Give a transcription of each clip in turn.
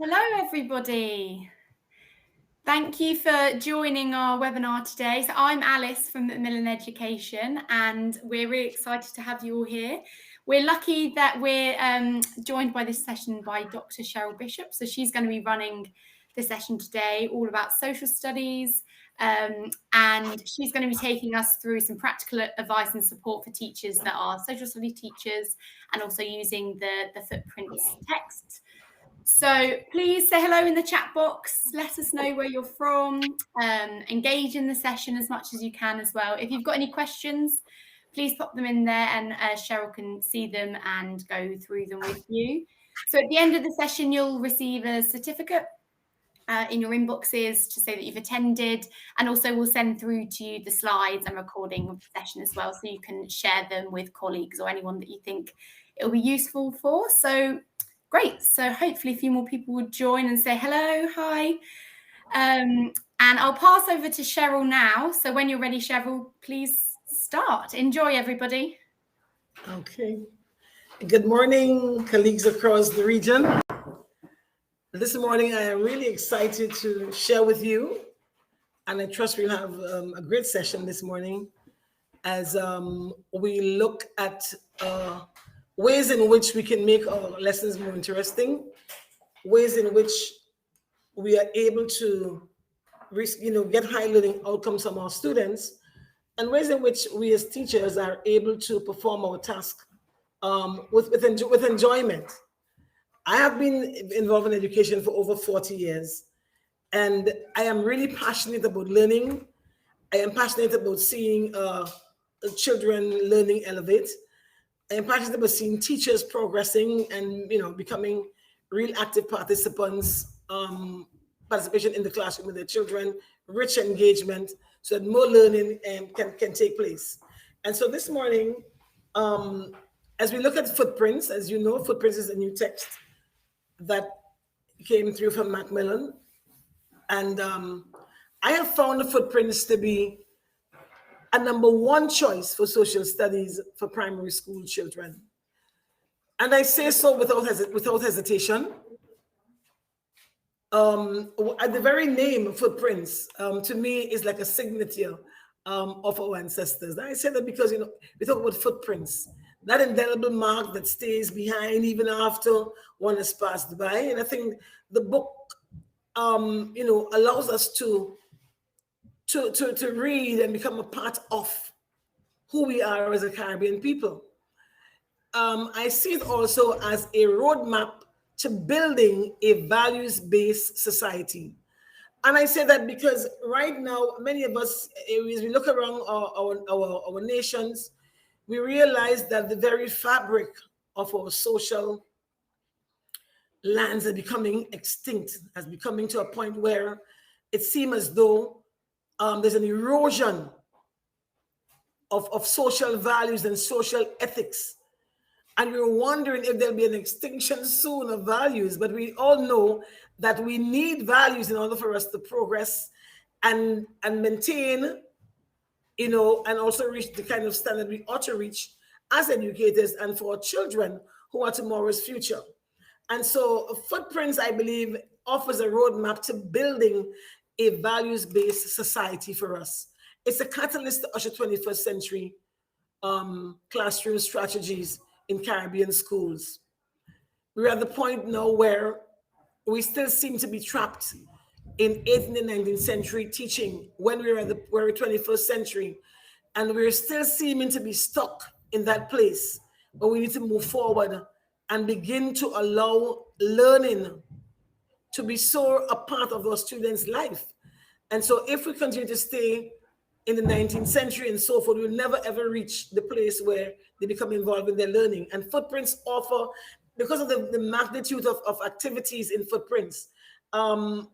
Hello, everybody. Thank you for joining our webinar today. So I'm Alice from Macmillan Education, and we're really excited to have you all here. We're lucky that we're joined by this session by Dr Cheryl Bishop. So she's going to be running the session today, all about social studies, and she's going to be taking us through some practical advice and support for teachers that are social studies teachers, and also using the Footprints text. So please say hello in the chat box. Let us know where you're from. Engage in the session as much as you can as well. If you've got any questions, please pop them in there, and Cheryl can see them and go through them with you. So at the end of the session, you'll receive a certificate in your inboxes to say that you've attended, and also we'll send through to you the slides and recording of the session as well, so you can share them with colleagues or anyone that you think it'll be useful for. So great. So hopefully a few more people will join and say hello, hi. And I'll pass over to Cheryl now. So when you're ready, Cheryl, please start. Enjoy, everybody. Okay. Good morning, colleagues across the region. This morning, I am really excited to share with you, and I trust we'll have a great session this morning as we look at ways in which we can make our lessons more interesting, ways in which we are able to get high learning outcomes from our students, and ways in which we as teachers are able to perform our task with enjoyment. I have been involved in education for over 40 years, and I am really passionate about learning. I am passionate about seeing children learning elevate. I am passionate about seeing teachers progressing and becoming real active participants, participation in the classroom with their children, rich engagement, so that more learning can take place. And so this morning, as we look at Footprints, as you know, Footprints is a new text that came through from Macmillan. And I have found the Footprints to be a #1 choice for social studies for primary school children. And I say so without hesitation. At the very name Footprints, to me, is like a signature of our ancestors. And I say that because, we talk about footprints, that indelible mark that stays behind even after one has passed by. And I think the book, allows us to read and become a part of who we are as a Caribbean people. I see it also as a roadmap to building a values-based society. And I say that because right now, many of us, as we look around our nations, we realize that the very fabric of our social lands are becoming extinct, as becoming to a point where it seems as though there's an erosion of social values and social ethics. And we're wondering if there'll be an extinction soon of values, but we all know that we need values in order for us to progress and maintain, and also reach the kind of standard we ought to reach as educators and for our children who are tomorrow's future. And so Footprints, I believe, offers a roadmap to building a values-based society for us. It's a catalyst to usher 21st century classroom strategies in Caribbean schools. We're at the point now where we still seem to be trapped in 18th and 19th century teaching when we're in the 21st century, and we're still seeming to be stuck in that place. But we need to move forward and begin to allow learning to be so a part of our students' life. And so if we continue to stay in the 19th century and so forth, we'll never ever reach the place where they become involved in their learning. And Footprints offer, because of the magnitude of activities in Footprints,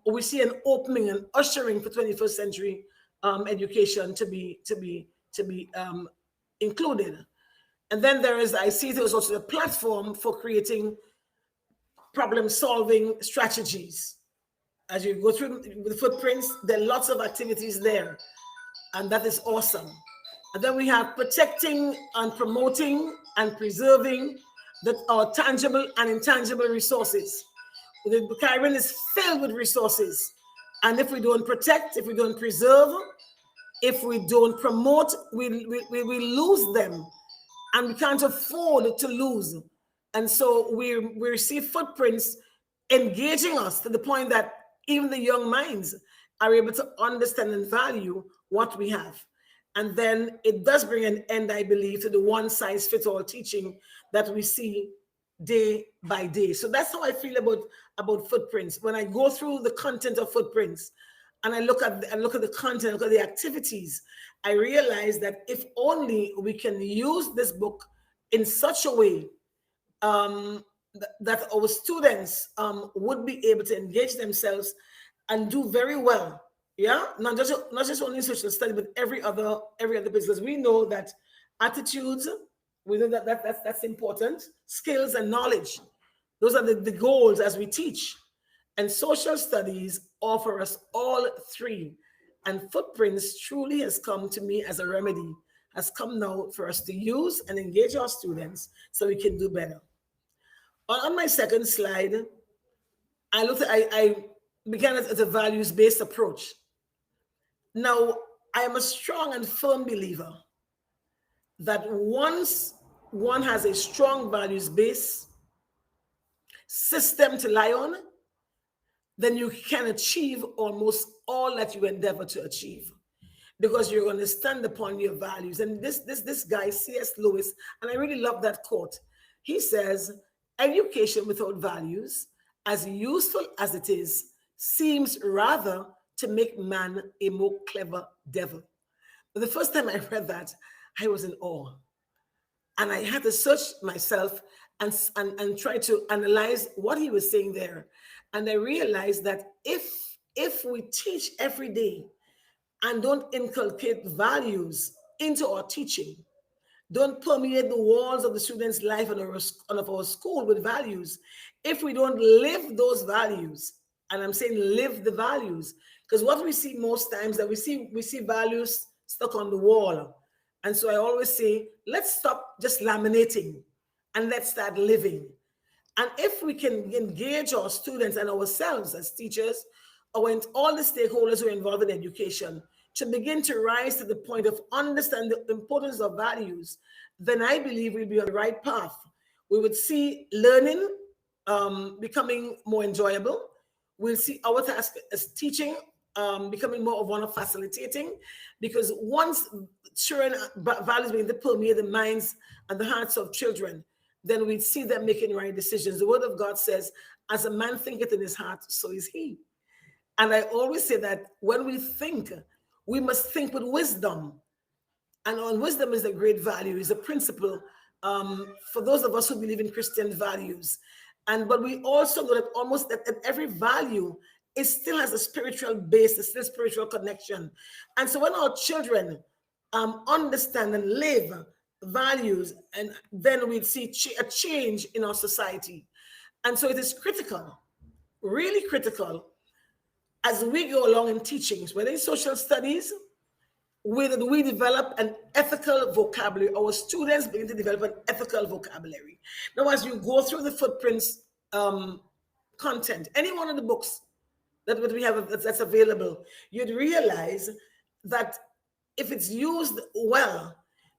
we see an opening and ushering for 21st century education to be included. And then I see there's also a platform for creating problem-solving strategies. As you go through the Footprints, there are lots of activities there, and that is awesome. And then we have protecting and promoting and preserving our tangible and intangible resources. The Caribbean is filled with resources. And if we don't protect, if we don't preserve, if we don't promote, we lose them. And we can't afford to lose. And so we see footprints engaging us to the point that even the young minds are able to understand and value what we have. And then it does bring an end, I believe, to the one size fits all teaching that we see day by day. So that's how I feel about footprints. When I go through the content of footprints and I look at the content, look at the activities, I realize that if only we can use this book in such a way that our students would be able to engage themselves and do very well. Yeah, not just only social study, but every other business. We know that attitudes, we know that's important. Skills and knowledge, those are the goals as we teach. And social studies offer us all three. And footprints truly has come to me as a remedy, has come now for us to use and engage our students so we can do better. On my second slide, I began it as a values-based approach. Now, I am a strong and firm believer that once one has a strong values-based system to lie on, then you can achieve almost all that you endeavor to achieve, because you're going to stand upon your values. And this guy, C.S. Lewis, and I really love that quote. He says, education without values, as useful as it is, seems rather to make man a more clever devil. But the first time I read that, I was in awe. And I had to search myself and try to analyze what he was saying there. And I realized that if we teach every day and don't inculcate values into our teaching, don't permeate the walls of the students' life and of our school with values, if we don't live those values, and I'm saying live the values, because what we see most times that we see values stuck on the wall. And so I always say, let's stop just laminating and let's start living. And if we can engage our students and ourselves as teachers, or all the stakeholders who are involved in education, to begin to rise to the point of understanding the importance of values, then I believe we'll be on the right path. We would see learning becoming more enjoyable. We'll see our task as teaching becoming more of one of facilitating, because once children values begin to permeate the minds and the hearts of children, then we see them making right decisions. The word of God says, as a man thinketh in his heart, so is he. And I always say that when we think, we must think with wisdom. And wisdom is a great value, is a principle for those of us who believe in Christian values. But we also know that almost that every value, it still has a spiritual base, a still spiritual connection. And so when our children understand and live values, and then we see a change in our society. And so it is critical, really critical, as we go along in teachings, whether it's social studies, whether we develop an ethical vocabulary, our students begin to develop an ethical vocabulary. Now, as you go through the footprints content, any one of the books that we have that's available, you'd realize that if it's used well,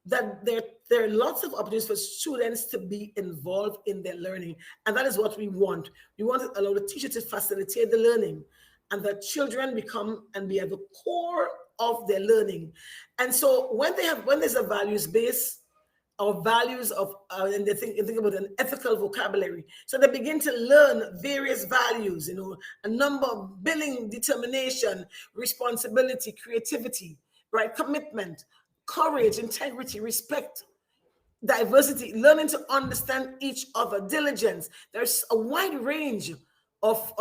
that there are lots of opportunities for students to be involved in their learning. And that is what we want. We want to allow the teacher to facilitate the learning, and that children become and be at the core of their learning. And so when there's a values base, or values of, and they think about an ethical vocabulary. So they begin to learn various values, a number of billing, determination, responsibility, creativity, right? Commitment, courage, integrity, respect, diversity, learning to understand each other, diligence. There's a wide range of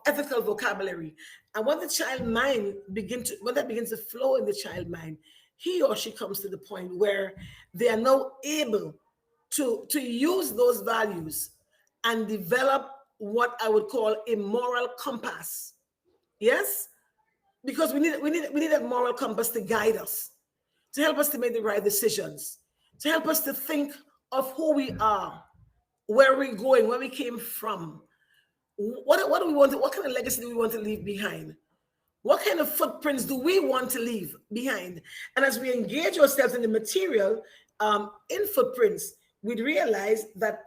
ethical vocabulary. And when the child mind begins to flow in the child mind, he or she comes to the point where they are now able to use those values and develop what I would call a moral compass. Yes? Because we need a moral compass to guide us, to help us to make the right decisions, to help us to think of who we are, where we're going, where we came from, what do we want to, what kind of legacy do we want to leave behind? What kind of footprints do we want to leave behind? And as we engage ourselves in the material, in footprints, we'd realize that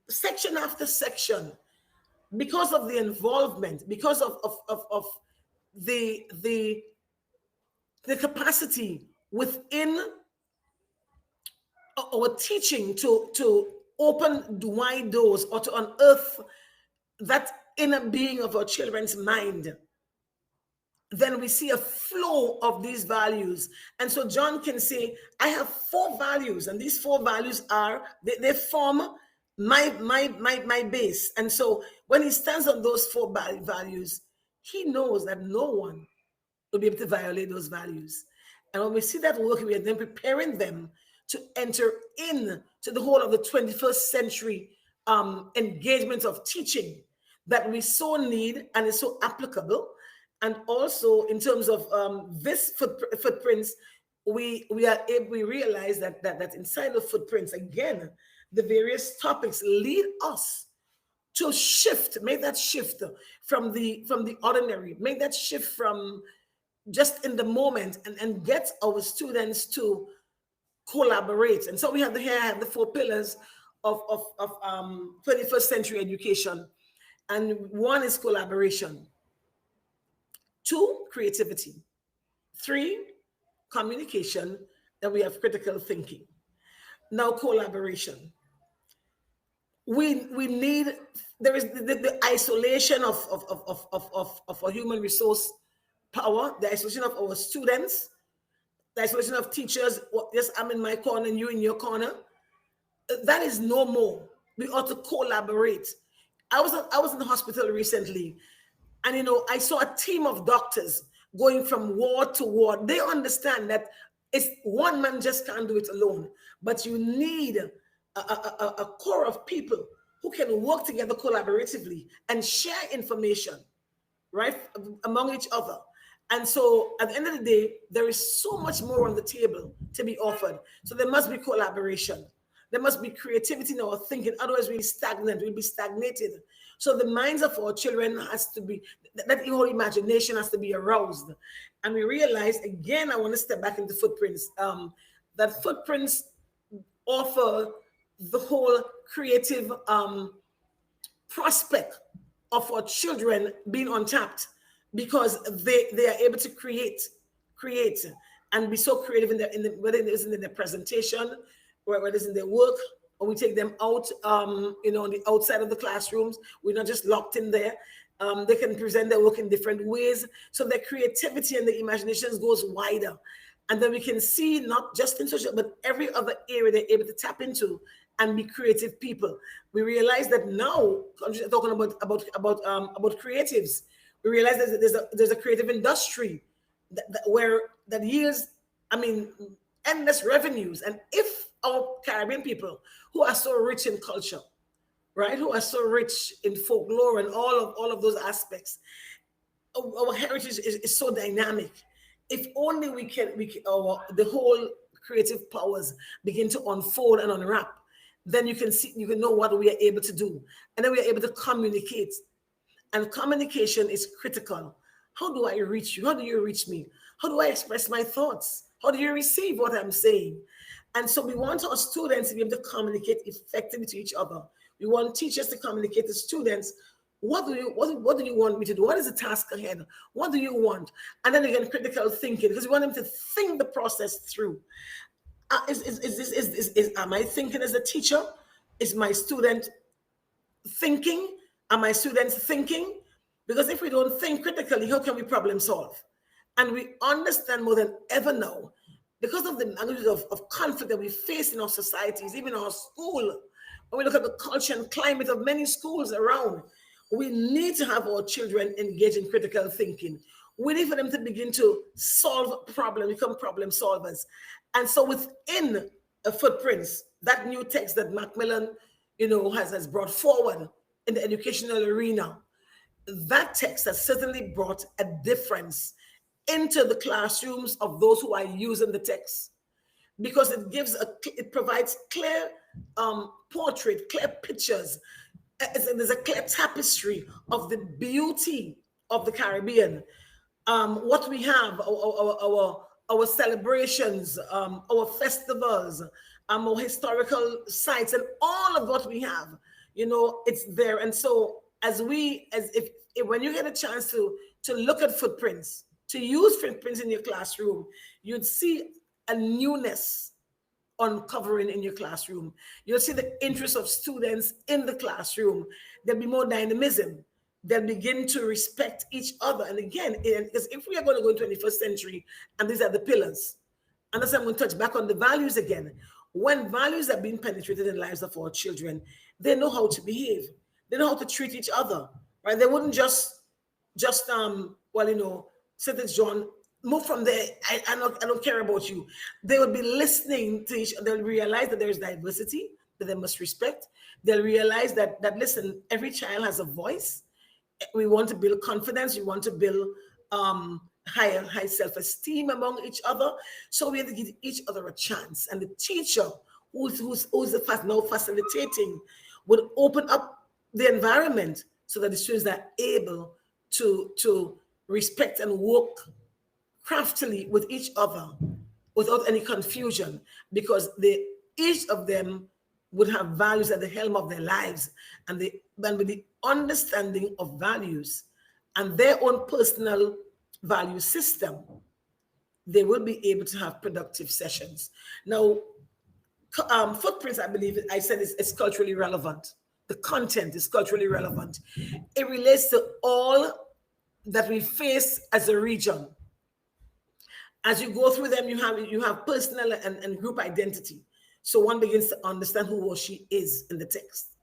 section after section, because of the involvement, because of the capacity within our teaching to open wide doors or to unearth that inner being of our children's mind, then we see a flow of these values. And so John can say, I have 4 values, and these 4 values are, they form my base. And so when he stands on those 4 values, he knows that no one will be able to violate those values. And when we see that working, we are then preparing them to enter in to the whole of the 21st century engagement of teaching that we so need and is so applicable. And also in terms of this footprints, we realize that inside of footprints, again, the various topics lead us to make that shift from the ordinary, make that shift from just in the moment, and get our students to collaborate. And so we have the 4 pillars of 21st century education. And 1 is collaboration. 2, creativity. 3, communication. Then we have critical thinking. Now, collaboration. We need, there is the isolation of our human resource power, the isolation of our students, the isolation of teachers. Yes, I'm in my corner and you in your corner. That is no more. We ought to collaborate. I was in the hospital recently, and I saw a team of doctors going from ward to ward. They understand that it's one man just can't do it alone, but you need a core of people who can work together collaboratively and share information, right, among each other. And so at the end of the day, there is so much more on the table to be offered. So there must be collaboration. There must be creativity in our thinking. Otherwise, we'll be stagnated. So the minds of our children has to be, that whole imagination has to be aroused. And we realize, again, I want to step back into footprints, that footprints offer the whole creative prospect of our children being untapped, because they are able to create and be so creative whether it's in their presentation, or whether it's in their work, or we take them out, on the outside of the classrooms. We're not just locked in there. They can present their work in different ways. So their creativity and the imaginations goes wider. And then we can see not just in social, but every other area they're able to tap into and be creative people. We realize that now, talking about creatives, we realize that there's a creative industry that yields, endless revenues. And if our Caribbean people, who are so rich in culture, right, who are so rich in folklore and all of those aspects, our heritage is so dynamic. If only we can the whole creative powers begin to unfold and unwrap, then you can know what we are able to do, and then we are able to communicate. And communication is critical. How do I reach you? How do you reach me? How do I express my thoughts? How do you receive what I'm saying? And so we want our students to be able to communicate effectively to each other. We want teachers to communicate to students. What do you want me to do? What is the task ahead? What do you want? And then again, critical thinking, because we want them to think the process through. Am I thinking as a teacher? Is my student thinking? Are my students thinking? Because if we don't think critically, how can we problem solve? And we understand more than ever now, because of the magnitude of conflict that we face in our societies, even our school. When we look at the culture and climate of many schools around, we need to have our children engage in critical thinking. We need for them to begin to solve problems, become problem solvers. And so within Footprints, that new text that Macmillan, has brought forward in the educational arena, that text has certainly brought a difference into the classrooms of those who are using the text, because it provides clear portrait, clear pictures, there's a clear tapestry of the beauty of the Caribbean. What we have, our celebrations, our festivals, our historical sites, and all of what we have, it's there. And so, as if when you get a chance to look at footprints, to use footprints in your classroom, you'd see a newness uncovering in your classroom. You'll see the interest of students in the classroom. There'll be more dynamism. They'll begin to respect each other. And again, because if we are going to go into 21st century, and these are the pillars, and that's I'm going to touch back on the values again. When values are being penetrated in the lives of our children, they know how to behave. They know how to treat each other, right? They wouldn't just St. John, move from there. I don't care about you. They would be listening to each other. They'll realize that there's diversity that they must respect. They'll realize that listen, every child has a voice. We want to build confidence. We want to build high self-esteem among each other. So we have to give each other a chance. And the teacher who's now facilitating would open up the environment so that the students are able to respect and work craftily with each other without any confusion, because each of them would have values at the helm of their lives, and with the understanding of values and their own personal value system, they will be able to have productive sessions. Now, footprints, I believe, I said it's culturally relevant. The content is culturally relevant. It relates to all that we face as a region. As you go through them, you have personal and group identity. So one begins to understand who or she is in the text.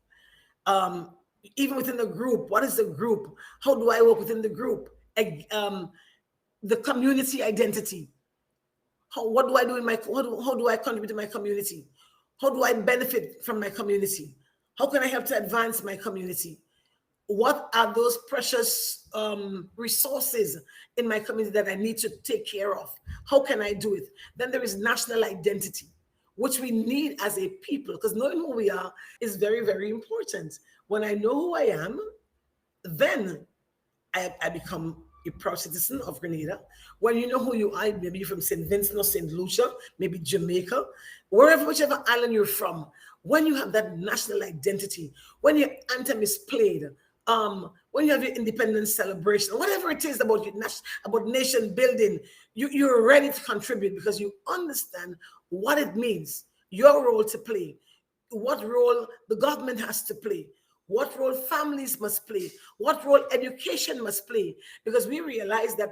Even within the group, what is the group? How do I work within the group? The community identity. What do I do how do I contribute to my community? How do I benefit from my community? How can I help to advance my community? What are those precious resources in my community that I need to take care of? How can I do it? Then there is national identity, which we need as a people, because knowing who we are is very, very important. When I know who I am, then I become a proud citizen of Grenada. When you know who you are, maybe you're from St. Vincent or St. Lucia, maybe Jamaica, whichever island you're from, when you have that national identity, when your anthem is played, when you have your independence celebration, whatever it is about nation building, you're ready to contribute because you understand what it means, your role to play, what role the government has to play, what role families must play, what role education must play, because we realize that,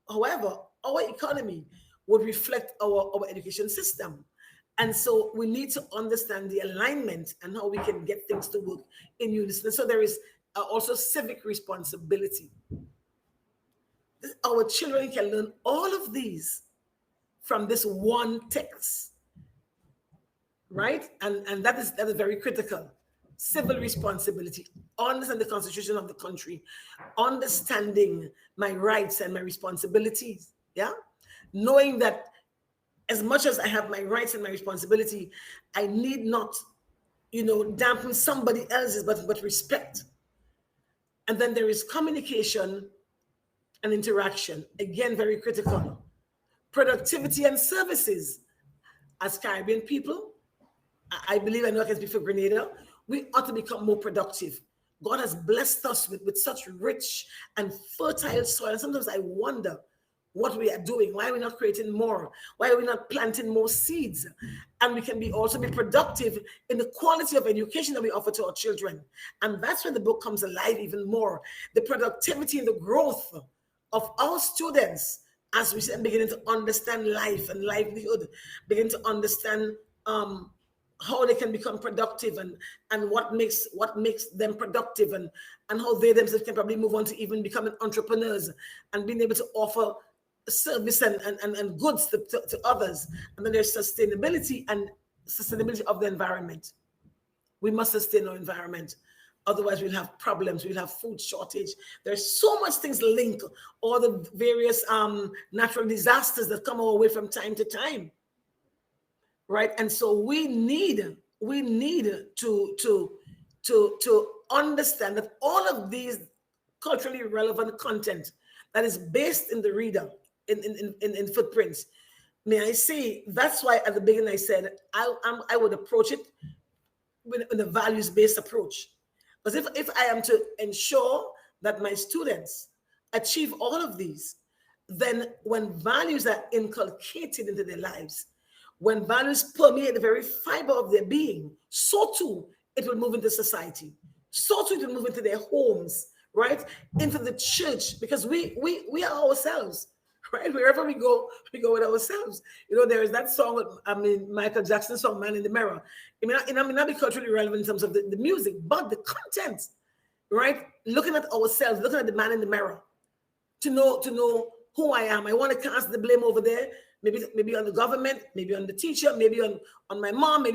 however, our economy would reflect our education system. And so we need to understand the alignment and how we can get things to work in unison. So there is also civic responsibility. Our children can learn all of these from this one text, right? And that is very critical. Civil responsibility, understand the constitution of the country, understanding my rights and my responsibilities, yeah? Knowing that as much as I have my rights and my responsibility, I need not, dampen somebody else's, but respect. And then there is communication and interaction. Again, very critical. Productivity and services. As Caribbean people, I believe, I know I can speak for Grenada, we ought to become more productive. God has blessed us with such rich and fertile soil. And sometimes I wonder what we are doing. Why are we not creating more? Why are we not planting more seeds? And we can also be productive in the quality of education that we offer to our children. And that's when the book comes alive even more. The productivity and the growth of our students as we beginning to understand life and livelihood, begin to understand how they can become productive and what makes them productive, and how they themselves can probably move on to even becoming entrepreneurs and being able to offer service and goods to others. And then there's sustainability of the environment. We must sustain our environment. Otherwise, we'll have problems. We'll have food shortage. There's so much things linked, all the various natural disasters that come our way from time to time, right? And so we need to understand that all of these culturally relevant content that is based in the reader, in footprints, may I say, that's why at the beginning I said I would approach it with a values-based approach. Because if I am to ensure that my students achieve all of these, then when values are inculcated into their lives, when values permeate the very fiber of their being, so too it will move into society. So too it will move into their homes, right? Into the church, because we are ourselves, right? Wherever we go with ourselves. You know, there is that song, I mean, Michael Jackson's song, Man in the Mirror. It may not be culturally relevant in terms of the music, but the content, right? Looking at ourselves, looking at the man in the mirror, to know who I am. I want to cast the blame over there, maybe on the government, maybe on the teacher, maybe on my mom,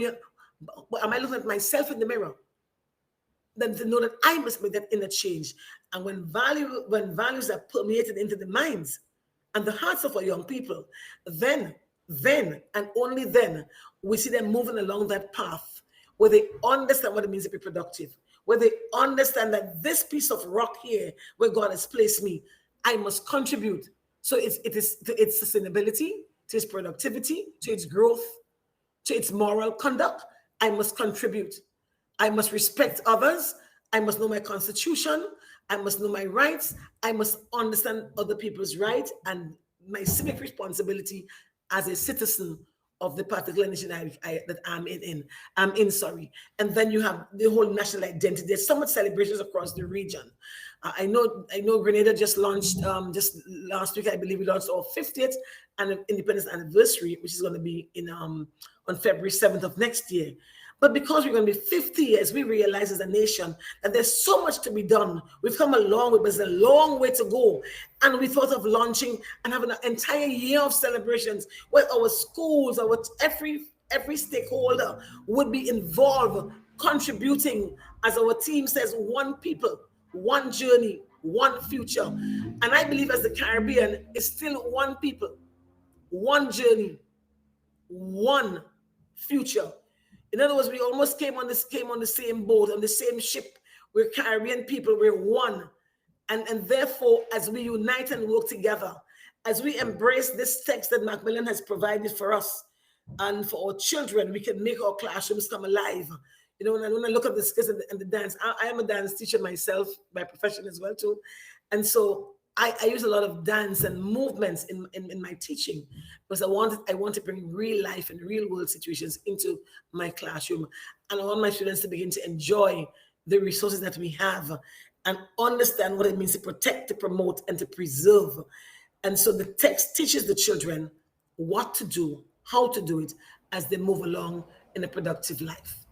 but am I looking at myself in the mirror? Then to know that I must make that inner change. And when values are permeated into the minds and the hearts of our young people, then and only then we see them moving along that path where they understand what it means to be productive, where they understand that this piece of rock here where God has placed me, I must contribute. So it is to its sustainability, to its productivity, to its growth, to its moral conduct. I must contribute. I must respect others. I must know my constitution. I must know my rights. I must understand other people's rights and my civic responsibility as a citizen of the particular nation that I'm in. And then you have the whole national identity. There's so much celebrations across the region. I know Grenada just launched, just last week, I believe we launched our 50th independence anniversary, which is going to be on February 7th of next year. But because we're going to be 50 years, we realize as a nation that there's so much to be done. We've come a long way, but there's a long way to go. And we thought of launching and having an entire year of celebrations where our schools, every stakeholder would be involved, contributing, as our team says, one people, one journey, one future. And I believe as the Caribbean is still one people, one journey, one future. In other words, we almost came on the same boat, on the same ship. We're Caribbean people, we're one. And therefore, as we unite and work together, as we embrace this text that Macmillan has provided for us and for our children, we can make our classrooms come alive. You know, when I look at the skills and the dance, I am a dance teacher myself by profession as well too. And so I use a lot of dance and movements in my teaching because I want to bring real life and real world situations into my classroom. And I want my students to begin to enjoy the resources that we have and understand what it means to protect, to promote, and to preserve. And so the text teaches the children what to do, how to do it as they move along in a productive life.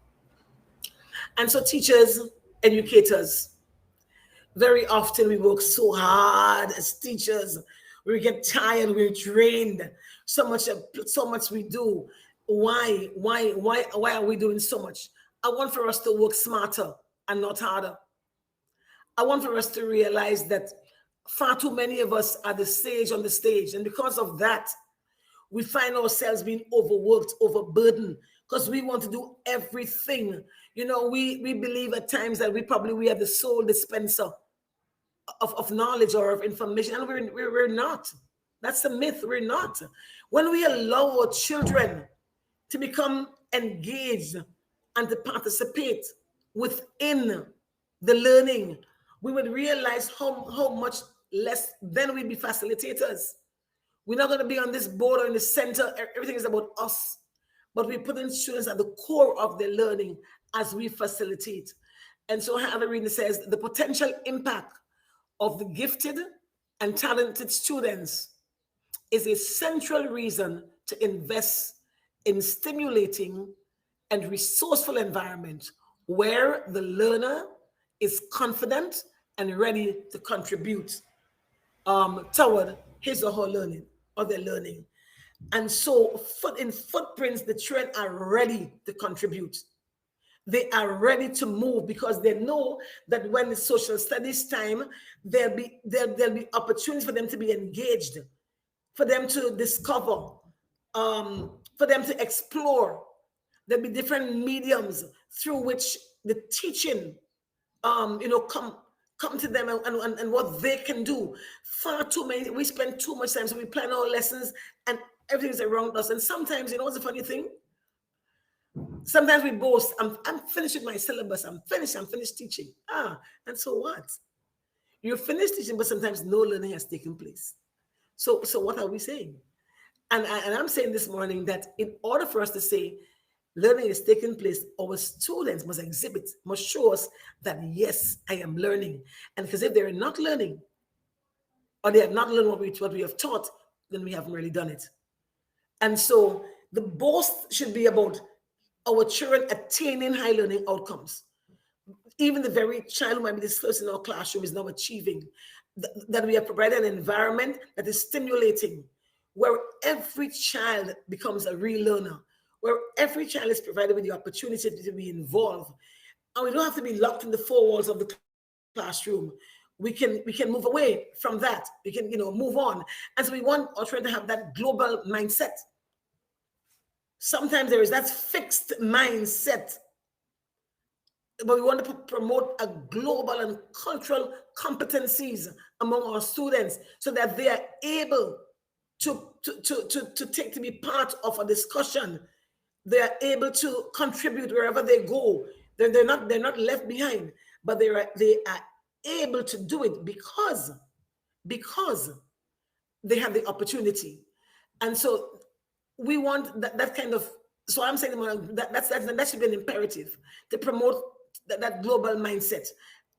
And so teachers, educators, very often we work so hard as teachers. We get tired, we're drained. So much we do. Why are we doing so much? I want for us to work smarter and not harder. I want for us to realize that far too many of us are the sage on the stage. And because of that, we find ourselves being overworked, overburdened, because we want to do everything. You know, we believe at times that we are the sole dispenser of knowledge or of information, and we're not. That's the myth. We're not. When we allow our children to become engaged and to participate within the learning, we would realize how much less then we'd be facilitators. We're not going to be on this board or in the center. Everything is about us. But we put in students at the core of their learning as we facilitate. And so Halloween says the potential impact of the gifted and talented students is a central reason to invest in stimulating and resourceful environment where the learner is confident and ready to contribute toward his or her learning or their learning. And so in footprints, the children are ready to contribute. They are ready to move because they know that when it's social studies time, there'll be opportunities for them to be engaged, for them to discover, for them to explore. There'll be different mediums through which the teaching come to them and what they can do. Far too many, we spend too much time, so we plan our lessons and everything's around us. And sometimes, what's the funny thing? Sometimes we boast, I'm finished with my syllabus, I'm finished teaching. And so what? You're finished teaching, but sometimes no learning has taken place. So what are we saying? And I'm saying this morning that in order for us to say learning is taking place, our students must show us that, yes, I am learning. And because if they're not learning, or they have not learned what we have taught, then we haven't really done it. And so the boast should be about our children attaining high learning outcomes. Even the very child who might be dispersed in our classroom is now achieving. That we have provided an environment that is stimulating, where every child becomes a real learner, where every child is provided with the opportunity to be involved. And we don't have to be locked in the four walls of the classroom. We can move away from that. We can, move on. And so we want our children to have that global mindset. Sometimes there is that fixed mindset, but we want to promote a global and cultural competencies among our students so that they are able to be part of a discussion. They are able to contribute wherever they go. They're not left behind, but they are able to do it because they have the opportunity. And so we want that kind of, so I'm saying that should be an imperative to promote that global mindset.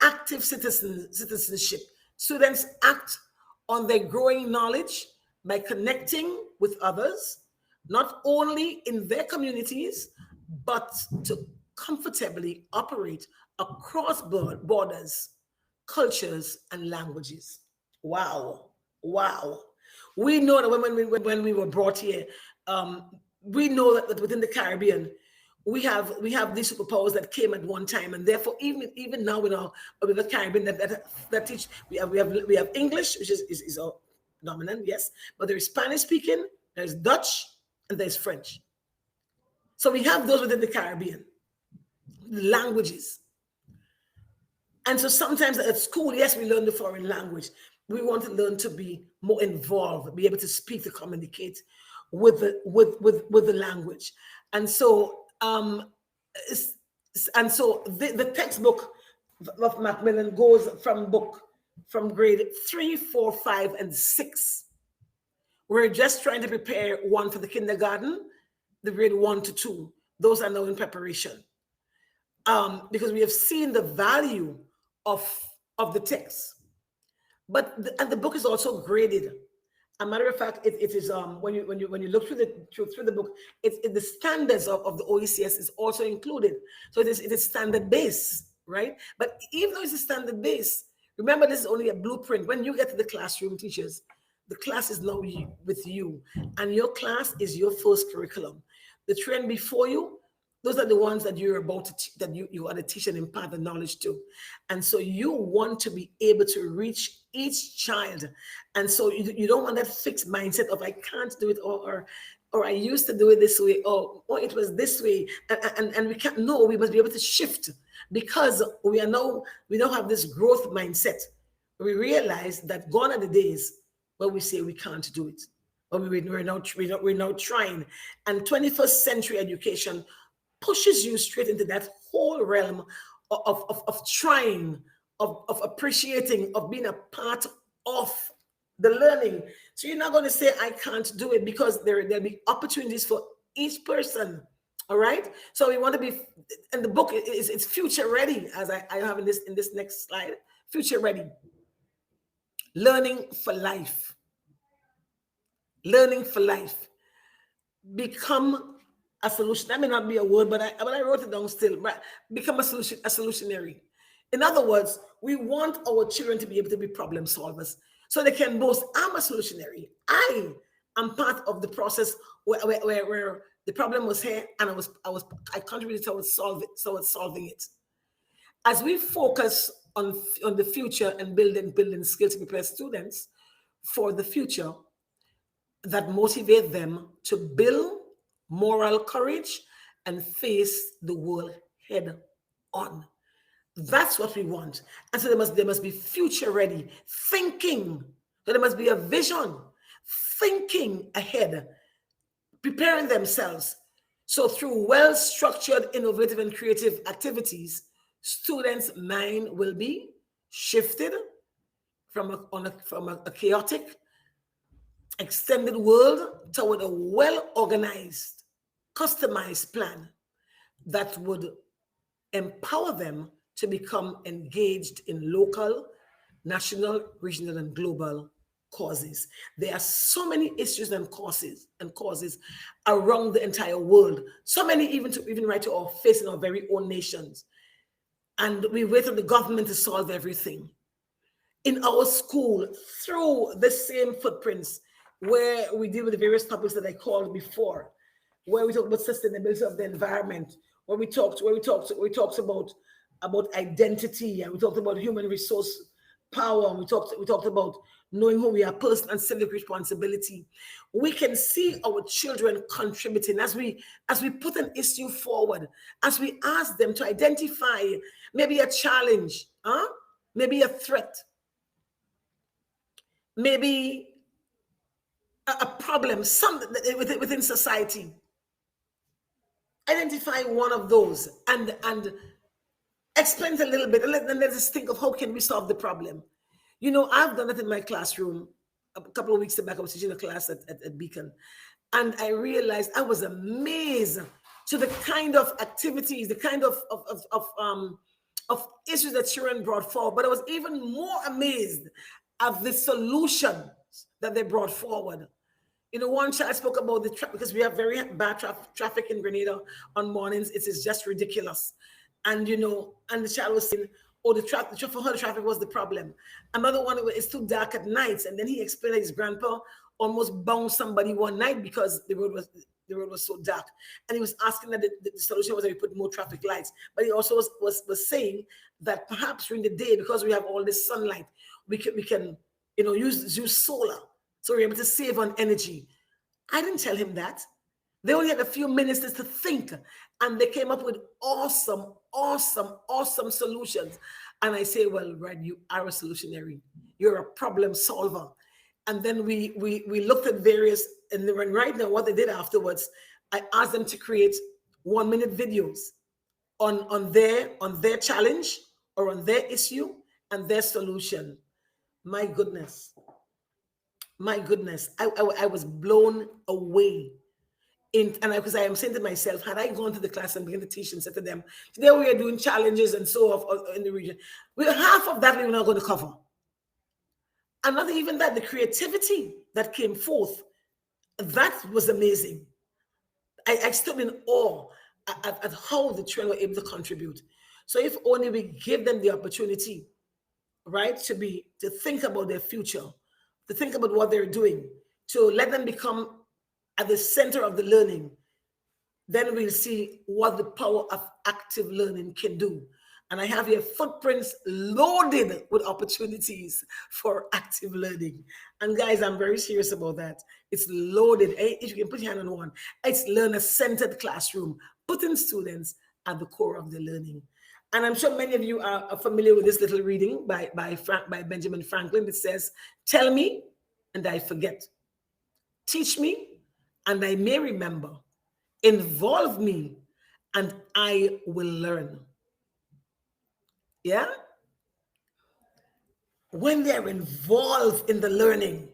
Active citizenship. Students act on their growing knowledge by connecting with others, not only in their communities, but to comfortably operate across borders, cultures, and languages. Wow. We know that when we were brought here, we know that within the Caribbean, we have these superpowers that came at one time, and therefore even now with the Caribbean that teach, we have English, which is our dominant, yes, but there is Spanish speaking, there's Dutch, and there's French. So we have those within the Caribbean languages. And so sometimes at school, yes, we learn the foreign language. We want to learn to be more involved, be able to speak, to communicate with the language. And so the textbook of Macmillan goes from grade 3, 4, 5, and 6. We're just trying to prepare one for the kindergarten, the grade 1 to 2. Those are now in preparation. Because we have seen the value of the text. But the book is also graded. A matter of fact, it is when you look through the book, the standards of the OECS is also included. So it is standard base, right? But even though it's a standard base, remember this is only a blueprint. When you get to the classroom, teachers, the class is now with you, and your class is your first curriculum. The trend before you, those are the ones that you're about to that you are to teach and impart the knowledge to. And so you want to be able to reach each child. And so you don't want that fixed mindset of I can't do it, or I used to do it this way, or it was this way. And we can't. No, we must be able to shift, because we now have this growth mindset. We realize that gone are the days where we say we can't do it, but we're now trying. And 21st century education pushes you straight into that whole realm of trying, of appreciating, of being a part of the learning. So you're not going to say, I can't do it, because there'll be opportunities for each person. All right. So we want to be, and the book it's future ready, as I have in this next slide. Future ready. Learning for life. Learning for life. Become a solution. That may not be a word, but I wrote it down still. Right? Become a solutionary. In other words, we want our children to be able to be problem solvers, so they can boast, I'm a solutionary. I am part of the process where the problem was here, and I contributed towards solving it. As we focus on the future and building skills to prepare students for the future that motivate them to build moral courage and face the world head on. That's what we want. And so there must be future ready thinking. So there must be a vision, thinking ahead, preparing themselves. So through well-structured, innovative, and creative activities, students' mind will be shifted from a chaotic, extended world toward a well-organized, customized plan that would empower them to become engaged in local, national, regional, and global causes. There are so many issues and causes around the entire world. So many even right to our face in our very own nations. And we wait on the government to solve everything. In our school, through the same footprints, where we deal with the various topics that I called before, where we talk about sustainability of the environment, where we talked about identity, and we talked about human resource power, and we talked about knowing who we are, personal and civic responsibility. We can see our children contributing as we put an issue forward, as we ask them to identify maybe a challenge, maybe a threat, maybe a problem, something within society. Identify one of those and explain it a little bit, and let us think of how can we solve the problem. You know, I've done it in my classroom. A couple of weeks back, I was teaching a class at Beacon, and I realized I was amazed to the kind of activities, the kind of issues that children brought forward. But I was even more amazed at the solutions that they brought forward. You know, one child spoke about the traffic, because we have very bad traffic in Grenada on mornings. It is just ridiculous. And, you know, and the child was saying, oh, for her, the traffic was the problem. Another one, it's too dark at nights. And then he explained that his grandpa almost bound somebody one night because the road was so dark. And he was asking that the solution was that we put more traffic lights. But he also was saying that perhaps during the day, because we have all this sunlight, we can you know, use solar. So we're able to save on energy. I didn't tell him that. They only had a few minutes to think, and they came up with awesome solutions. And I say, well, Red, you are a solutionary. You're a problem solver. And then we looked at various, and right now what they did afterwards, I asked them to create 1-minute videos on their challenge or on their issue and their solution. My goodness, I was blown away. Because I am saying to myself, had I gone to the class and began to teach and said to them, today we are doing challenges and so on in the region, half of that we were not going to cover. And not even that, the creativity that came forth, that was amazing. I stood in awe at how the children were able to contribute. So if only we give them the opportunity, right, to think about their future, to think about what they're doing, to let them become at the center of the learning, then we'll see what the power of active learning can do. And I have here footprints loaded with opportunities for active learning. And guys, I'm very serious about that. It's loaded. If you can put your hand on one, it's learner-centered classroom, putting students at the core of the learning. And I'm sure many of you are familiar with this little reading by Benjamin Franklin. It says, tell me and I forget. Teach me and I may remember. Involve me and I will learn. Yeah? When they are involved in the learning,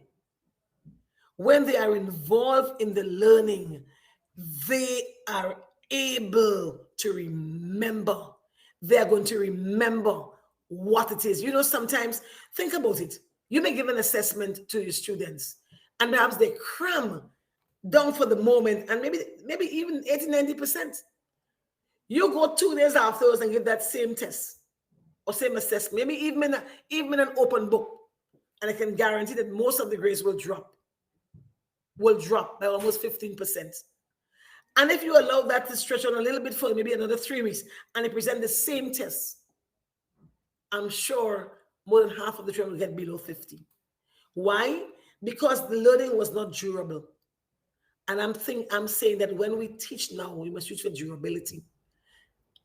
they are able to remember. They are going to remember what it is. You know, sometimes, think about it. You may give an assessment to your students, and perhaps they cram down for the moment, and maybe even 80-90%. You go 2 days afterwards and give that same test or same assessment, maybe even in an open book, and I can guarantee that most of the grades will drop by almost 15%. And if you allow that to stretch on a little bit for maybe another 3 weeks, and they present the same test, I'm sure more than half of the children will get below 50. Why? Because the learning was not durable. And I'm saying that when we teach now, we must teach for durability.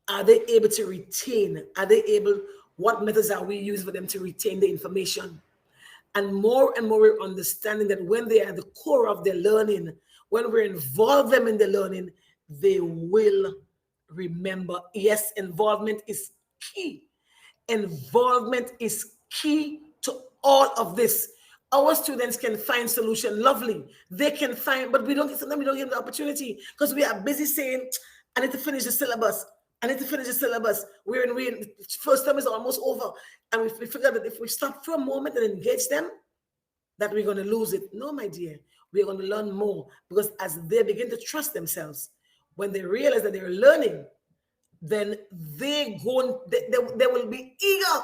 Are they able to retain? Are they able, what methods are we using for them to retain the information? And more we're understanding that when they are at the core of their learning, when we involve them in the learning, they will remember. Yes, involvement is key. Involvement is key to all of this. Our students can find solution, lovely. They can find, but sometimes we don't give them the opportunity because we are busy saying, I need to finish the syllabus. I need to finish the syllabus. We're in first term is almost over. And we figure that if we stop for a moment and engage them, that we're going to lose it. No, my dear, we're going to learn more, because as they begin to trust themselves, when they realize that they're learning, then they will be eager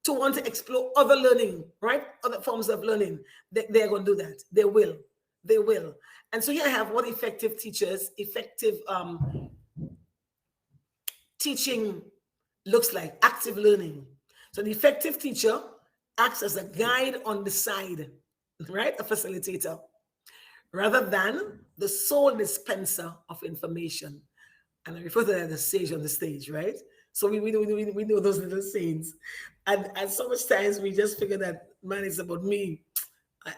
to want to explore other learning, right? Other forms of learning. They're going to do that. They will. And so here I have what effective teaching looks like. Active learning. So the effective teacher acts as a guide on the side, right? A facilitator, rather than the sole dispenser of information. And I refer to that as the sage on the stage, right? So we know those little sayings. And so much times we just figure that, man, it's about me.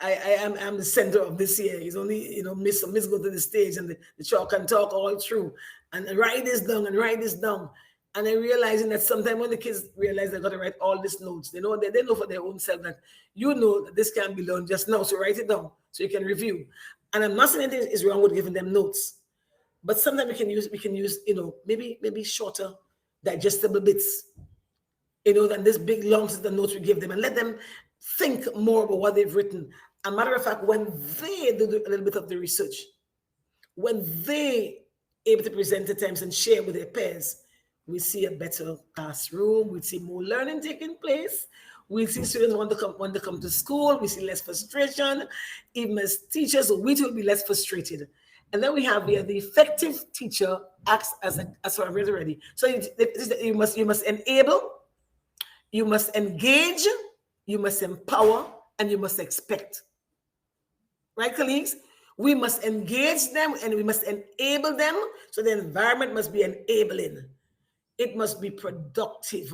I'm the center of this here. It's only, miss go to the stage and the chalk can talk all through and write this down and write this down. And I'm realizing that sometimes when the kids realize they've got to write all these notes, they know for their own self that that this can be learned just now. So write it down so you can review. And I'm not saying anything is wrong with giving them notes, but sometimes we can use maybe shorter, digestible bits, than this big long list of notes we give them, and let them think more about what they've written. A matter of fact, when they do a little bit of the research, when they able to present at times and share with their peers, we see a better classroom. We see more learning taking place. We see students want to come to school. We see less frustration. Even as teachers, we will be less frustrated. And then we have the effective teacher acts as what I've read already. So you must enable, you must engage, you must empower, and you must expect. Right, colleagues? We must engage them and we must enable them. So the environment must be enabling. It must be productive.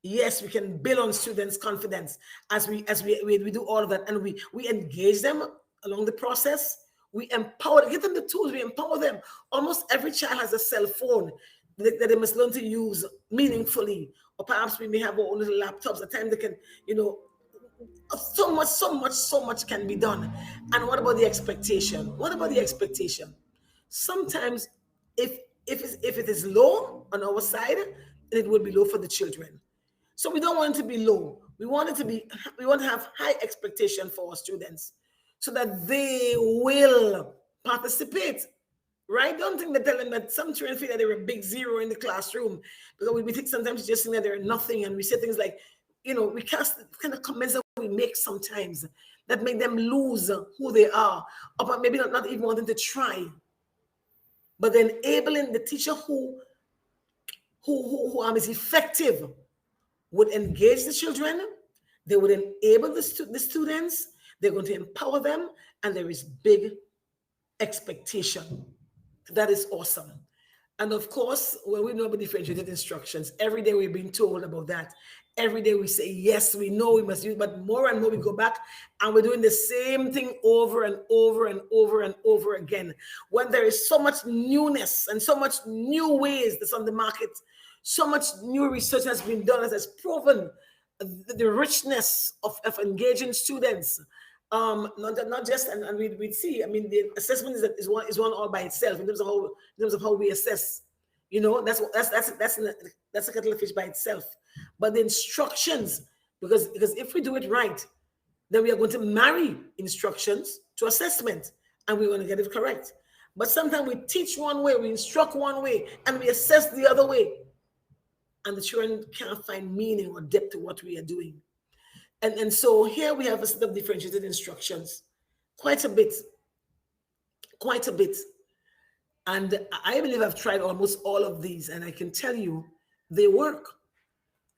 Yes, we can build on students' confidence as we do all of that, and we engage them along the process. We empower, give them the tools, we empower them. Almost every child has a cell phone that they must learn to use meaningfully. Or perhaps we may have our own little laptops. At times they can, so much can be done. And what about the expectation? Sometimes if it is low on our side, it will be low for the children. So we don't want it to be low. We want to have high expectation for our students so that they will participate. Right? Don't think they're telling that some children feel that they're a big zero in the classroom, because we think sometimes just think that they're nothing, and we say things like, we cast kind of comments that we make sometimes that make them lose who they are, or maybe not even wanting to try. But then enabling the teacher who is effective would engage the children, they would enable the students, they're going to empower them, and there is big expectation. That is awesome. And of course, when we know about differentiated instructions, every day we're being told about that. Every day we say, yes, we know we must use, but more and more we go back and we're doing the same thing over and over and over and over again. When there is so much newness and so much new ways that's on the market, so much new research has been done that has proven the richness of engaging students. Not just, and we'd see, I mean, the assessment is one all by itself in terms of how we assess. That's a kettle of fish by itself. But the instructions, because if we do it right, then we are going to marry instructions to assessment, and we're going to get it correct. But sometimes we teach one way, we instruct one way, and we assess the other way, and the children can't find meaning or depth to what we are doing. And so here we have a set of differentiated instructions, quite a bit. And I believe I've tried almost all of these, and I can tell you they work.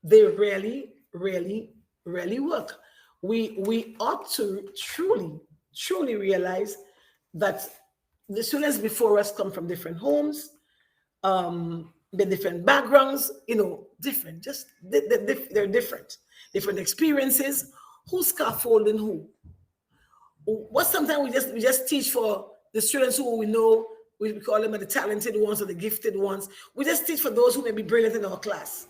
They really, really, really work. We ought to truly realize that the students before us come from different homes. the different backgrounds, different, just they're different experiences. Who's scaffolding who? What sometimes we just teach for the students who we know, we call them the talented ones or the gifted ones. We just teach for those who may be brilliant in our class.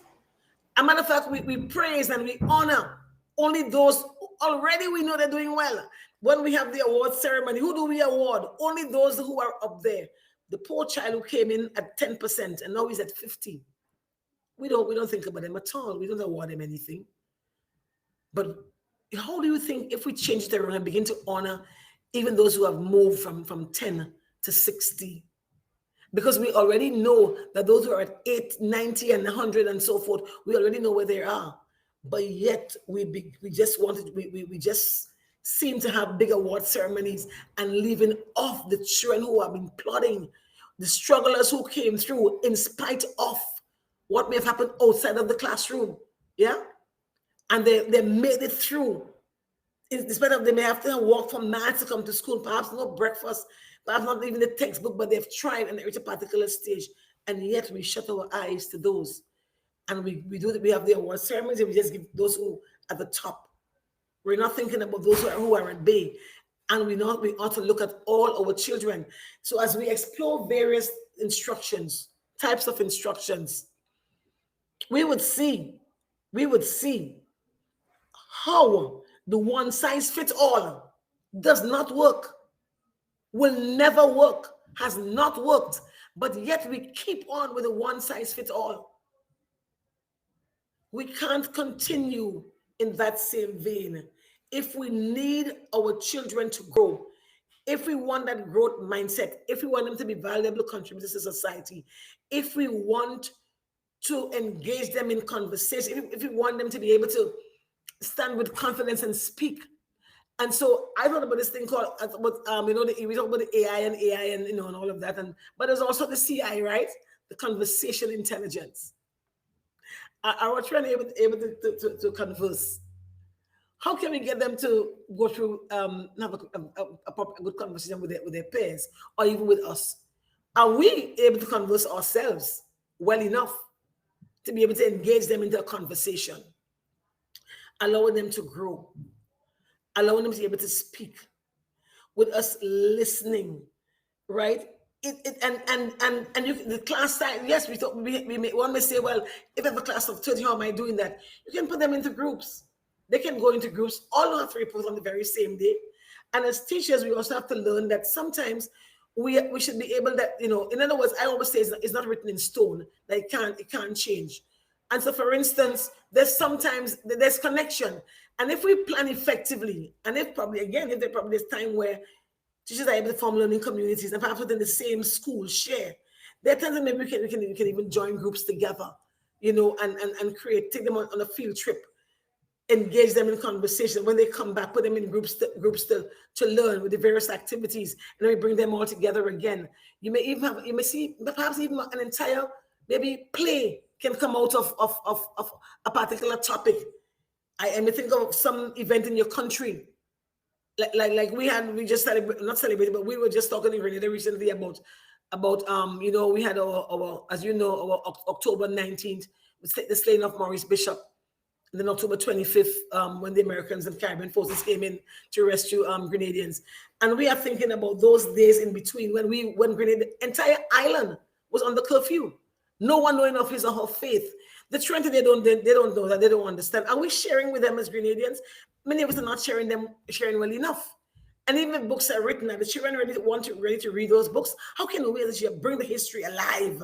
As a matter of fact, we praise and we honor only those already we know they're doing well. When we have the award ceremony, who do we award? Only those who are up there. The poor child who came in at 10% and now he's at 15. We don't think about them at all. We don't award them anything. But how do you think if we change it around and begin to honor even those who have moved from 10 to 60? Because we already know that those who are at 8, 90, and 100 and so forth, we already know where they are. But yet we just seem to have big award ceremonies and leaving off the children who have been plodding, the strugglers who came through in spite of what may have happened outside of the classroom. Yeah? And they made it through. In spite of they may have to walk from night to come to school, perhaps no breakfast, perhaps not even the textbook, but they've tried and they're at a particular stage. And yet we shut our eyes to those. And we have the award ceremonies and we just give those who are at the top. We're not thinking about those who are at bay. And we ought to look at all our children. So as we explore various types of instructions, we would see how the one size fits all does not work, will never work, has not worked, but yet we keep on with the one size fits all. We can't continue in that same vein. If we need our children to grow, if we want that growth mindset, if we want them to be valuable contributors to society, if we want to engage them in conversation, if we want them to be able to stand with confidence and speak. And so I thought about this thing called, we talk about the AI and and all of that, but there's also the CI, right? The conversation intelligence. Our children able to converse. How can we get them to go through have a good conversation with their peers or even with us? Are we able to converse ourselves well enough to be able to engage them into a conversation, allowing them to grow, allowing them to be able to speak, with us listening, right? The class size, yes, one may say, well, if I have a class of 30, how am I doing that? You can put them into groups. They can go into groups, all have to report on the very same day. And as teachers, we also have to learn that sometimes we should be able that, in other words, I always say it's not written in stone, that it can't change. And so, for instance, there's connection. And if we plan effectively, and if there probably is time where teachers are able to form learning communities and perhaps within the same school share, there are times that maybe we can even join groups together, and take them on a field trip, engage them in conversation. When they come back, put them in groups to learn with the various activities, and then we bring them all together again. You may see perhaps even an entire maybe play can come out of a particular topic. I may think of some event in your country, like we just not celebrated, but we were just talking in Grenada recently about we had our as you know, our October 19th, the slaying of Maurice Bishop. And then October 25th, when the Americans and Caribbean forces came in to rescue Grenadians. And we are thinking about those days in between when Grenada, the entire island was under curfew. No one knowing of his or her faith. The Trinity, they don't know that, they don't understand. Are we sharing with them as Grenadians? Many of us are not sharing well enough. And even if books are written and the children ready to read those books, how can we as a year bring the history alive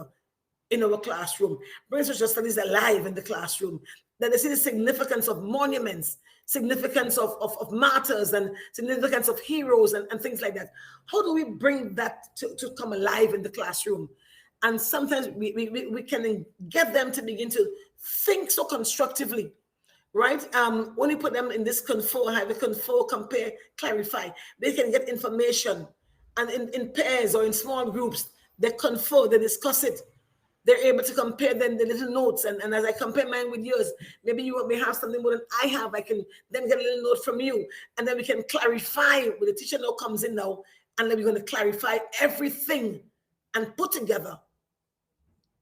in our classroom, bring social studies alive in the classroom, that they see the significance of monuments, significance of martyrs, and significance of heroes and things like that? How do we bring that to come alive in the classroom? And sometimes we can get them to begin to think so constructively, right? When you put them in this confer, compare, clarify, they can get information. And in pairs or in small groups, they confer, they discuss it. They're able to compare then the little notes. And as I compare mine with yours, maybe you may have something more than I have. I can then get a little note from you. And then we can clarify when the teacher now comes in now. And then we're going to clarify everything and put together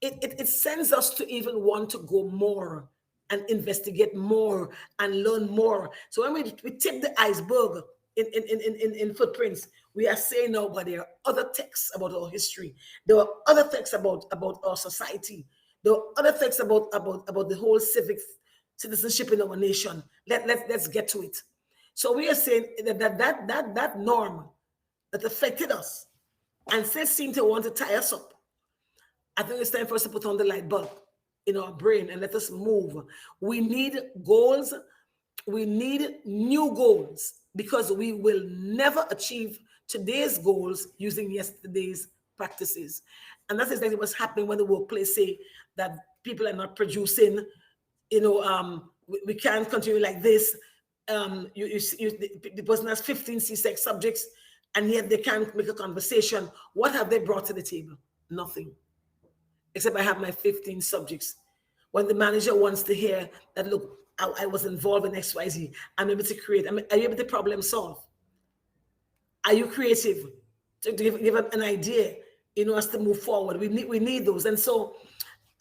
it sends us to even want to go more and investigate more and learn more. So when we tip the iceberg in footprints, we are saying now, but there are other texts about our history. There are other texts about our society. There are other texts about the whole civic citizenship in our nation. Let's get to it. So we are saying that norm that affected us and still seem to want to tie us up. I think it's time for us to put on the light bulb in our brain and let us move. We need goals. We need new goals because we will never achieve today's goals using yesterday's practices. And that's exactly what's happening when the workplace say that people are not producing. We can't continue like this. The person has 15 C-sex subjects and yet they can't make a conversation. What have they brought to the table? Nothing. Except I have my 15 subjects. When the manager wants to hear that, look, I was involved in XYZ, I'm able to create. Are you able to problem solve? Are you creative to give an idea, as to move forward? We need those. And so,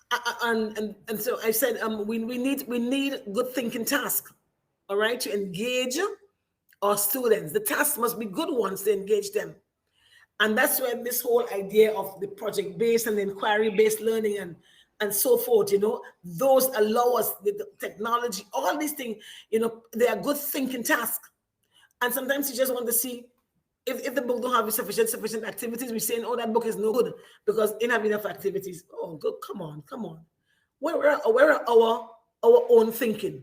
so I said, we need good thinking tasks, all right, to engage our students. The tasks must be good ones to engage them. And that's where this whole idea of the project-based and inquiry-based learning and so forth, those allow us, the technology, all these things, they are good thinking tasks. And sometimes you just want to see if the book don't have sufficient activities, we're saying, oh, that book is no good because it have enough activities. Oh, good, come on. Where are our own thinking?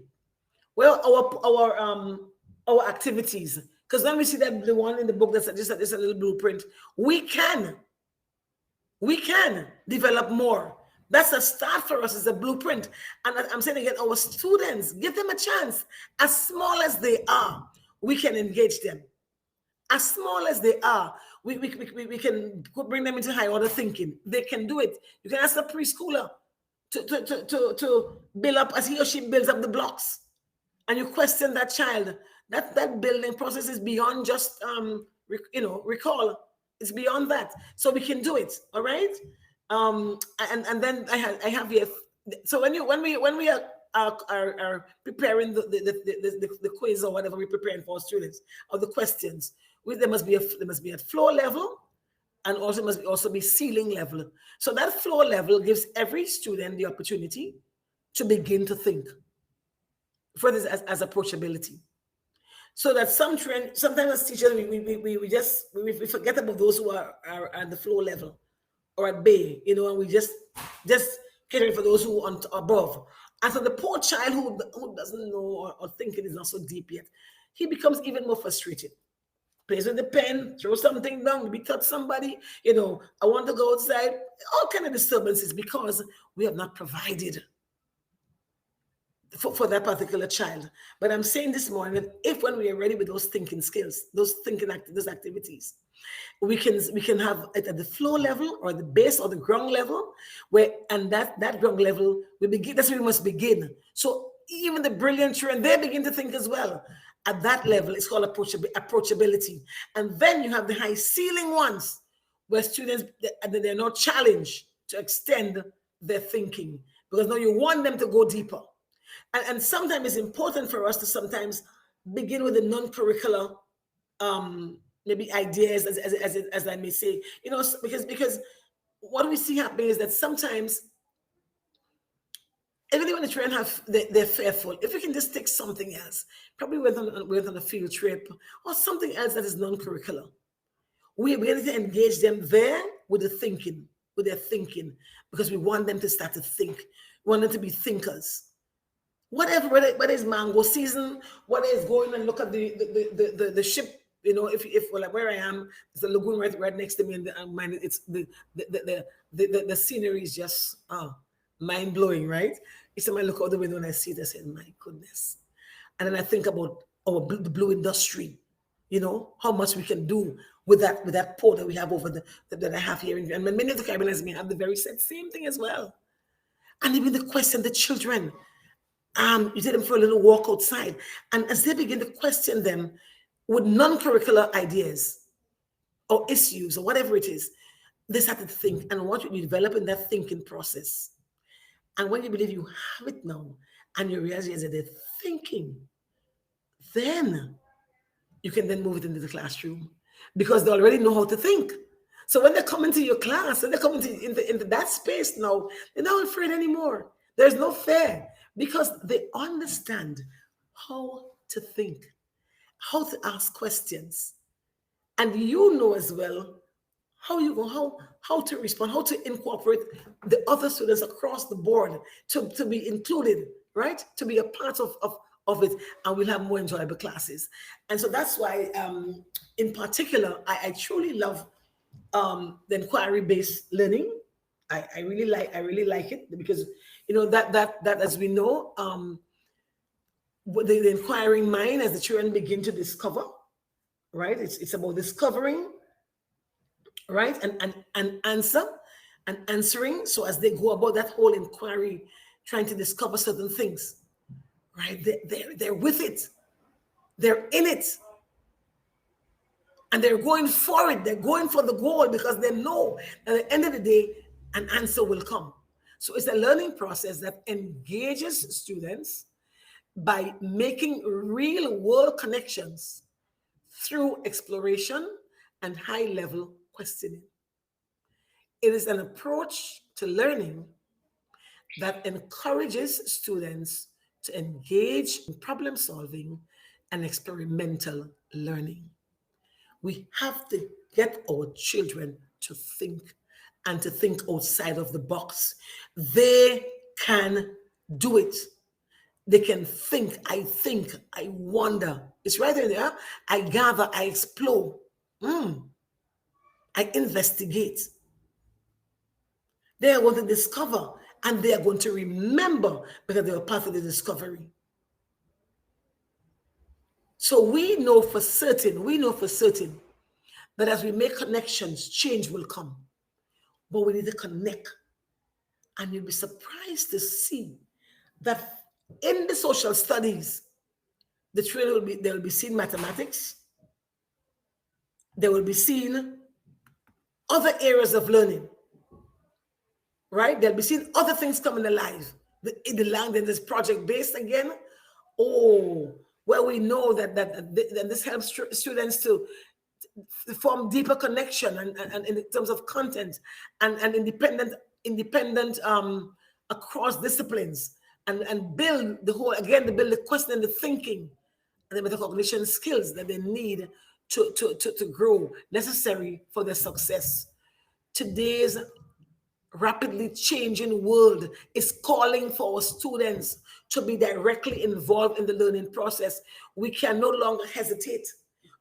Where are our activities? Because when we see that the one in the book that's just a little blueprint, we can develop more. That's a start for us, as a blueprint. And I'm saying again, our students, give them a chance. As small as they are, we can engage them. As small as they are, we can bring them into high order thinking. They can do it. You can ask a preschooler to build up as he or she builds up the blocks. And you question that child. That building process is beyond just recall. It's beyond that. So we can do it. All right. And then I have here. So when we are preparing the quiz or whatever we're preparing for students or the questions, there must be at floor level, and also must also be ceiling level. So that floor level gives every student the opportunity to begin to think. For this as approachability. So that sometimes as teachers, we forget about those who are at the floor level or at bay, and we just cater for those who are above. And so the poor child who doesn't know or thinking is not so deep yet, he becomes even more frustrated. Plays with the pen, throw something down, maybe touch somebody, I want to go outside, all kind of disturbances because we have not provided for that particular child. But I'm saying this morning that if when we are ready with those thinking skills, those activities, we can have it at the floor level or the base or the ground level, and that ground level we begin. That's where we must begin. So even the brilliant children, they begin to think as well. At that level, it's called approachability. And then you have the high ceiling ones, where students they're not challenged to extend their thinking because now you want them to go deeper. And sometimes it's important for us to sometimes begin with the non-curricular maybe ideas, as I may say, because what we see happening is that sometimes, even when the children they're fearful, if we can just take something else, probably went on a field trip or something else that is non-curricular, we're going to engage them there with their thinking, because we want them to start to think. We want them to be thinkers. Whatever, whether it's mango season, whether it's going and look at the ship, if like where I am, there's a lagoon right next to me, and it's the scenery is just mind blowing, right? Each time I look out the window and I see it, I say, my goodness. And then I think about the blue industry, how much we can do with that port that we have over that I have here, and many of the Caribbeans may have the very same thing as well. And even the question, the children. You take them for a little walk outside, and as they begin to question them with non-curricular ideas or issues or whatever it is, they start to think, and what you develop in that thinking process. And when you believe you have it now, and you realize that they're thinking, then you can then move it into the classroom because they already know how to think. So when they come into your class and they come into that space now, they're not afraid anymore. There's no fear because they understand how to think, how to ask questions. And you know as well how you go, how to respond, how to incorporate the other students across the board to be included, right? To be a part of it, and we'll have more enjoyable classes. And so that's why, in particular, I truly love the inquiry-based learning. I really like it because that as we know, the inquiring mind, as the children begin to discover, right? It's about discovering, right? And answer and answering. So as they go about that whole inquiry, trying to discover certain things, right? They're with it. They're in it. And they're going for it. They're going for the goal because they know that at the end of the day, an answer will come. So it's a learning process that engages students by making real world connections through exploration and high level questioning. It is an approach to learning that encourages students to engage in problem solving and experimental learning. We have to get our children to think and to think outside of the box. They can do it. They can think, I wonder. It's right there. I gather, I explore, I investigate. They are going to discover and they are going to remember because they were part of the discovery. So we know for certain that as we make connections, change will come. But we need to connect. And you'll be surprised to see that in the social studies, the children they will be seeing mathematics, they will be seeing other areas of learning, right? They'll be seeing other things coming alive. The language is project based again. Oh, where we know that this helps students to form deeper connection and in terms of content and independent across disciplines and build the whole, again, to build the question and the thinking and the metacognition skills that they need to grow, necessary for their success. Today's rapidly changing world is calling for our students to be directly involved in the learning process. We can no longer hesitate.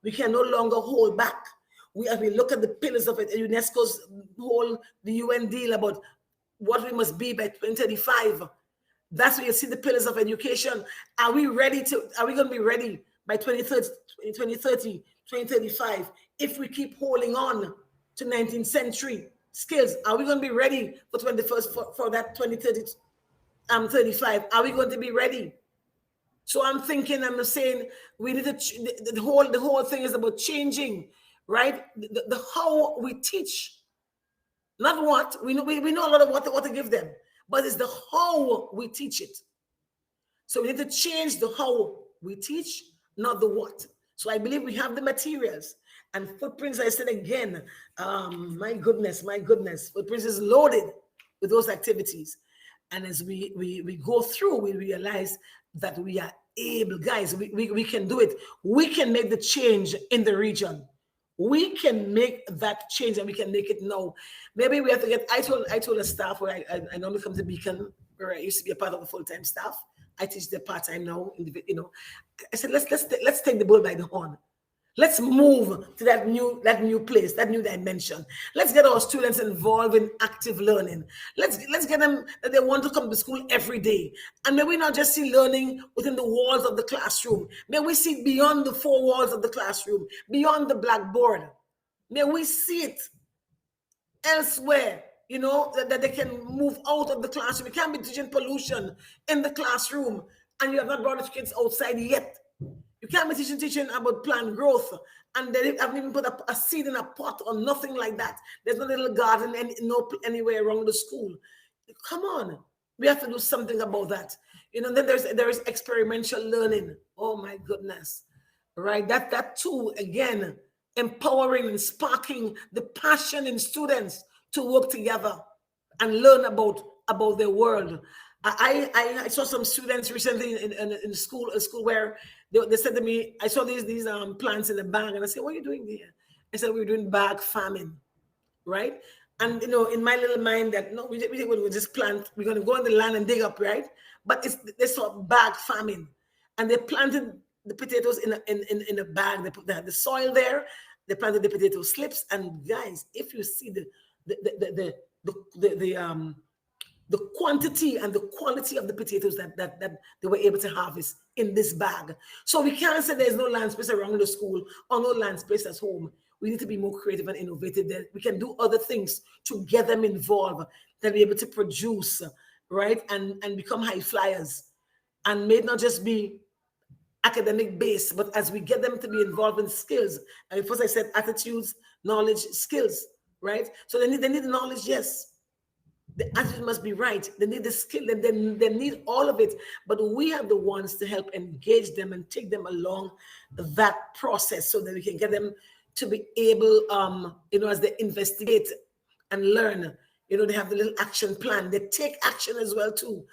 We can no longer hold back. We look at the pillars of it, UNESCO's whole, the UN deal about what we must be by 2035. That's where you see the pillars of education. Are we going to be ready by 2030, 2035 if we keep holding on to 19th century skills? Are we going to be ready for 21st for that 2030 35? Are we going to be ready? So I'm saying we need to the whole thing is about changing, right? The how we teach, not what we know. We know a lot of what to give them, but it's the how we teach it. So we need to change the how we teach, not the what. So I believe we have the materials and Footprints. I said again, my goodness, Footprints is loaded with those activities. And as we go through, we realize that we are able, guys, we can do it. We can make the change in the region. We can make that change and we can make it now. Maybe we have to get, I told the staff where I normally come to Beacon, where I used to be a part of the full-time staff. I teach the part-time now, I said, let's take the bull by the horn. Let's move to that new place, that new dimension. Let's get our students involved in active learning. Let's get them that they want to come to school every day. And may we not just see learning within the walls of the classroom. May we see beyond the four walls of the classroom, beyond the blackboard. May we see it elsewhere, that they can move out of the classroom. You can't be teaching pollution in the classroom and you have not brought the kids outside yet. You can't be teaching about plant growth, and they haven't even put a seed in a pot or nothing like that. There's no little garden anywhere around the school. Come on, we have to do something about that. Then there is experiential learning. Oh my goodness, right? That too, again, empowering and sparking the passion in students to work together and learn about their world. I saw some students recently in school, a school where they said to me, I saw these plants in a bag, and I said, what are you doing there? I said, we're doing bag farming, right? And in my little mind, that no, we just plant, we're going to go on the land and dig up, right? But they saw bag farming, and they planted the potatoes in a bag. They had the soil there. They planted the potato slips, and guys, if you see the quantity and the quality of the potatoes that they were able to harvest in this bag. So we can't say there's no land space around the school or no land space at home. We need to be more creative and innovative. That we can do other things to get them involved, to be able to produce, right, and become high flyers, and may not just be academic based, but as we get them to be involved in skills. And first I said attitudes, knowledge, skills, right? So they need the knowledge, yes. The attitude must be right. They need the skill. They need all of it. But we are the ones to help engage them and take them along that process so that we can get them to be able, as they investigate and learn, they have the little action plan. They take action as well too.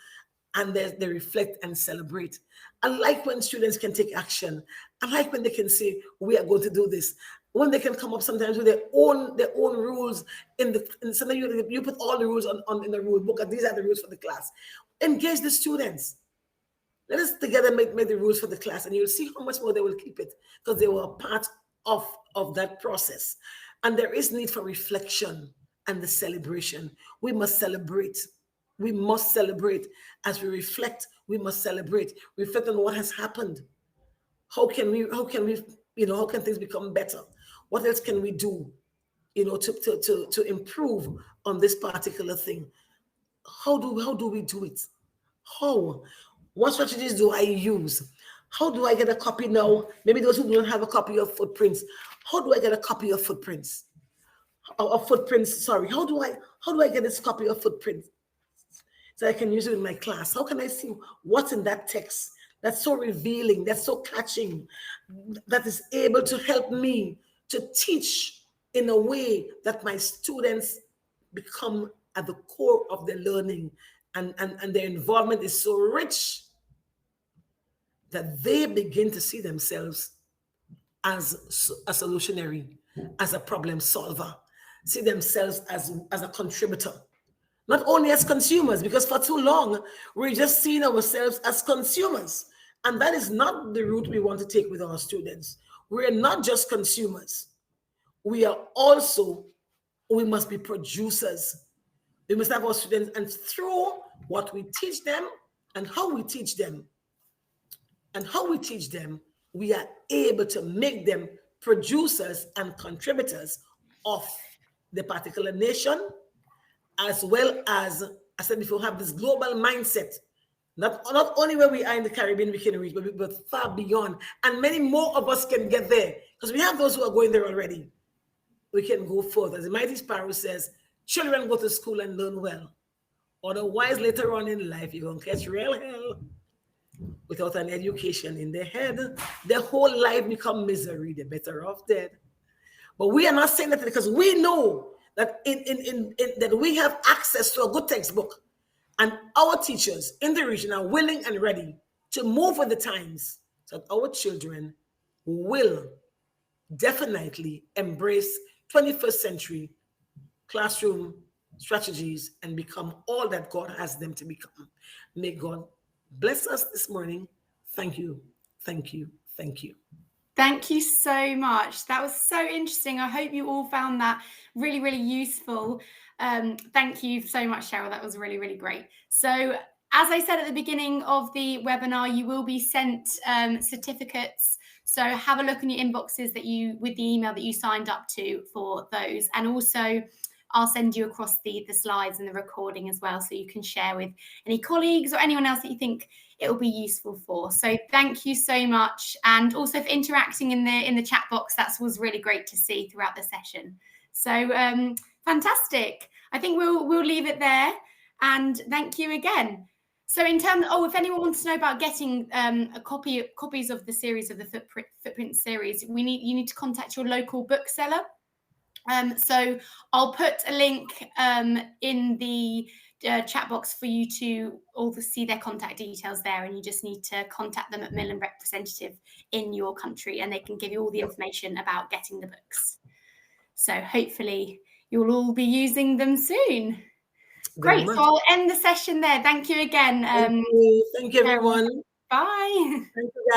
And they reflect and celebrate. I like when students can take action. I like when they can say, we are going to do this. When they can come up sometimes with their own rules and sometimes you put all the rules in the rule book, and these are the rules for the class. Engage the students. Let us together make the rules for the class, and you'll see how much more they will keep it, because they were a part of that process. And there is need for reflection and the celebration. We must celebrate. We must celebrate. As we reflect, we must celebrate. Reflect on what has happened. How can things become better? What else can we do, to improve on this particular thing? How do we do it? How? What strategies do I use? How do I get a copy now? Maybe those who don't have a copy of footprints. How do I get a copy of footprints? Sorry. How do I get this copy of footprints so I can use it in my class? How can I see what's in that text that's so revealing, that's so catching, that is able to help me to teach in a way that my students become at the core of their learning, and their involvement is so rich that they begin to see themselves as a solutionary, as a problem solver, see themselves as a contributor. Not only as consumers, because for too long, we're just seeing ourselves as consumers. And that is not the route we want to take with our students. We're not just consumers. We must be producers. We must have our students, and through what we teach them and how we teach them, we are able to make them producers and contributors of the particular nation, as well as, I said before, have this global mindset. Not only where we are in the Caribbean we can reach, but far beyond. And many more of us can get there, because we have those who are going there already. We can go further. As the Mighty Sparrow says, children go to school and learn well. Otherwise, later on in life, you're going to catch real hell. Without an education in their head, their whole life become misery. They're better off dead. But we are not saying that because we know that that we have access to a good textbook, and our teachers in the region are willing and ready to move with the times, so that our children will definitely embrace 21st century classroom strategies and become all that God has them to become. May God bless us this morning. Thank you. Thank you. Thank you. Thank you so much. That was so interesting. I hope you all found that really, really useful. Thank you so much, Cheryl. That was really, really great. So as I said at the beginning of the webinar, you will be sent certificates. So have a look in your inboxes with the email that you signed up to for those. And also I'll send you across the slides and the recording as well, so you can share with any colleagues or anyone else that you think it will be useful for. So thank you so much, and also for interacting in the chat box. That was really great to see throughout the session. So fantastic. I think we'll leave it there, and thank you again. So in terms, if anyone wants to know about getting copies of the series, of the Footprint series, you need to contact your local bookseller. So I'll put a link in the chat box for you to also see their contact details there, and you just need to contact them at Macmillan representative in your country, and they can give you all the information about getting the books. So hopefully you'll all be using them soon. Great. So I'll end the session there. Thank you again. Thank you everyone. Bye. Thank you, guys.